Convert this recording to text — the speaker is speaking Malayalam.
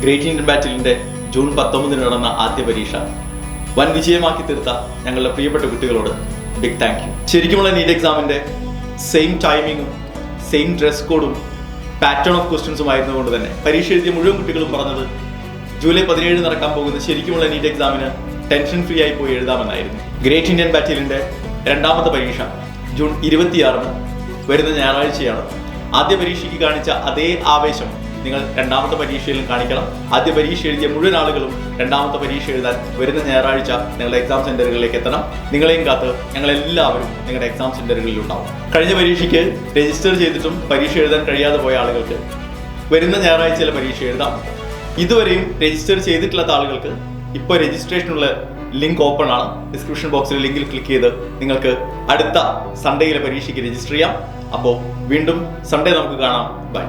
ഗ്രേറ്റ് ഇന്ത്യൻ ബാറ്റിലിൻ്റെ ജൂൺ 19 നടന്ന ആദ്യ പരീക്ഷ വൻ വിജയമാക്കി തീർത്ത ഞങ്ങളുടെ പ്രിയപ്പെട്ട കുട്ടികളോട് ബിഗ് താങ്ക് യു. ശരിക്കുമുള്ള നീറ്റ് എക്സാമിൻ്റെ സെയിം ടൈമിങ്ങും സെയിം ഡ്രസ് കോഡും പാറ്റേൺ ഓഫ് ക്വസ്റ്റ്യൻസും ആയിരുന്നുകൊണ്ട് തന്നെ പരീക്ഷ എഴുതിയ മുഴുവൻ കുട്ടികളും പറഞ്ഞത് ജൂലൈ 17 നടക്കാൻ പോകുന്ന ശരിക്കുമുള്ള നീറ്റ് എക്സാമിന് ടെൻഷൻ ഫ്രീ ആയി പോയി എഴുതാമെന്നായിരുന്നു. ഗ്രേറ്റ് ഇന്ത്യൻ ബാറ്റിലിൻ്റെ രണ്ടാമത്തെ പരീക്ഷ ജൂൺ 26 വരുന്ന ഞായറാഴ്ചയാണ്. ആദ്യ പരീക്ഷയ്ക്ക് കാണിച്ച അതേ ആവേശം നിങ്ങൾ രണ്ടാമത്തെ പരീക്ഷയിലും കാണിക്കണം. ആദ്യ പരീക്ഷ എഴുതിയ മുഴുവൻ ആളുകളും രണ്ടാമത്തെ പരീക്ഷ എഴുതാൻ വരുന്ന ഞായറാഴ്ച നിങ്ങളുടെ എക്സാം സെന്ററുകളിലേക്ക് എത്തണം. നിങ്ങളെയും കാത്ത് ഞങ്ങളെല്ലാവരും നിങ്ങളുടെ എക്സാം സെന്ററുകളിൽ ഉണ്ടാവും. കഴിഞ്ഞ പരീക്ഷയ്ക്ക് രജിസ്റ്റർ ചെയ്തിട്ടും പരീക്ഷ എഴുതാൻ കഴിയാതെ പോയ ആളുകൾക്ക് വരുന്ന ഞായറാഴ്ചയിലെ പരീക്ഷ എഴുതാം. ഇതുവരെയും രജിസ്റ്റർ ചെയ്തിട്ടില്ലാത്ത ആളുകൾക്ക് ഇപ്പോൾ രജിസ്ട്രേഷനുള്ള ലിങ്ക് ഓപ്പൺ ആണ്. ഡിസ്ക്രിപ്ഷൻ ബോക്സിൽ ലിങ്കിൽ ക്ലിക്ക് ചെയ്ത് നിങ്ങൾക്ക് അടുത്ത സൺഡേയിലെ പരീക്ഷയ്ക്ക് രജിസ്റ്റർ ചെയ്യാം. അപ്പോൾ വീണ്ടും സൺഡേ നമുക്ക് കാണാം. ബൈ.